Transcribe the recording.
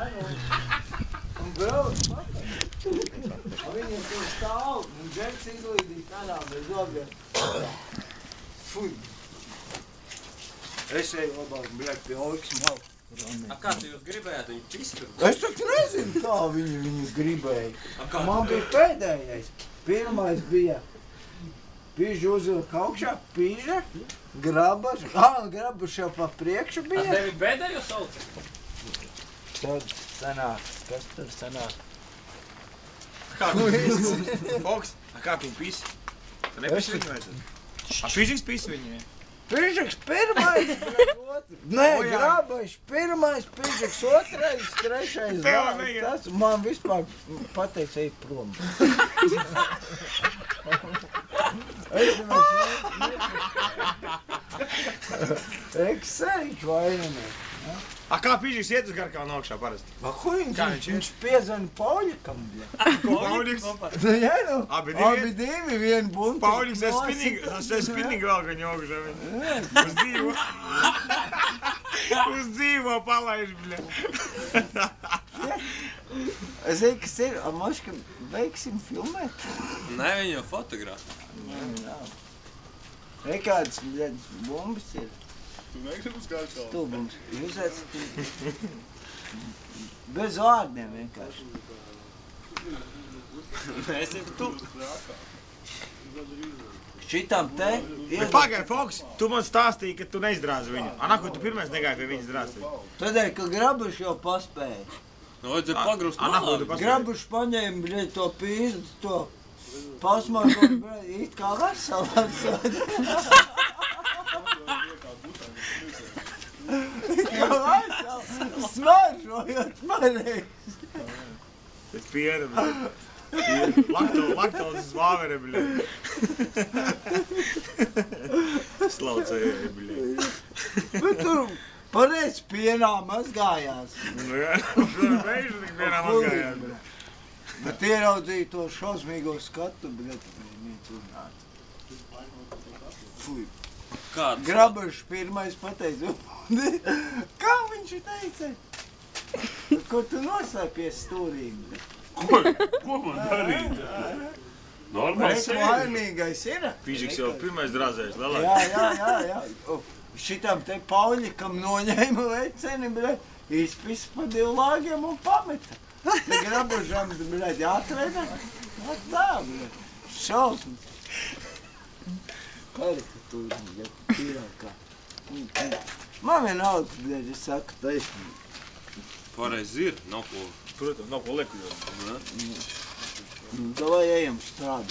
Un brauc pakaļ. Viņi tur stāv, un Džeks izlīdīs tādā bez obļa. Fuj. Es eju labāk, bļaļ, pie Oliks malu. A kā tu jūs gribējāt viņu pistur? Es taču nezinu, kā viņu gribēja. Man bija pēdējais. Pirmais bija Pīžu uzvilka augšā, pīža, grabaš. Grabaš jau pa priekšu bija. A tevi bēdējo sauca? Tad sanāk, kas tur sanāk? Kā tu pisi? Foks, a kā tu pisi? Tu nepisi viņu vajadzētu? A Pīžiks pisi viņu, ja? Pīžiks pirmais, nē, grabaš pirmais, Pīžiks otrais, trešais, tas man vispār pateica ej prom. Es Eksēļš vainamies. A kā Pīžiks iet uz Garkalnu augšā parasti? Viņš piezvana Pauļikam, bļa. Pauļiks? Jā, nu, Abi divi? abi divi, vien bunti. Pauļiks es spinīgi vēl gaņu augšā viņu. Uz dzīvo. Uz dzīvo palaiž, bļa. Es zinu, kas ir, a moška veiksim filmēt? Nē, viņi jau fotografē. Kādas, bļa, bumbas ir? Tu negribi uz Garkalnu? Stulbums. Jūs esat bez vārdiem vienkārši. Mēs esam tu. Šitam te... Pagai, Foks, tu man stāstīji, ka tu neizdrāzi viņu. A nako, tu pirmais negāji pie viņas drāzt viņu. Tādēļ, ka Grabuš jau paspēja. Nu, vajadzēja pagrust nako, tu malā. paspēji. Grabuš paņēma, bļa, to pīzdu, to pasmažot, bļa, it kā veselās. Smaržojot pareizi. Tas piena, bļa. Laktozes vāvere, bļa. Slaucēja, bļa. Bet tur pareizi pienā mazgājās. Nu jā, veišu tik pienā mazgājās, bļa. Bet ieraudzīja to šausmīgo skatu, bļa, viņš uznāca. Fuj. Kāds? Grabašs pirmais pateica, kā viņš teica? Ko tu noslēpies stūrīgi? Ko man darīt? Normāli Reiz vainīgais ir? Pīžiks jau pirmais drāzējis, lielāk. Jā. Šitam te Pauļikam noņēma veiceni, bļaļ, izpis pa 2 lāgiem un pameta. Te Grabažam, bļaļ, atreda. Tā, bļaļ, šausmas. Karikatūra, bļaļ, tīrākā. Man vienalga, bļaļ, es saku taisnīgi. Pareizi ir, nav ko. Protams, nav ko lekuļot. Davai ejam strādāt.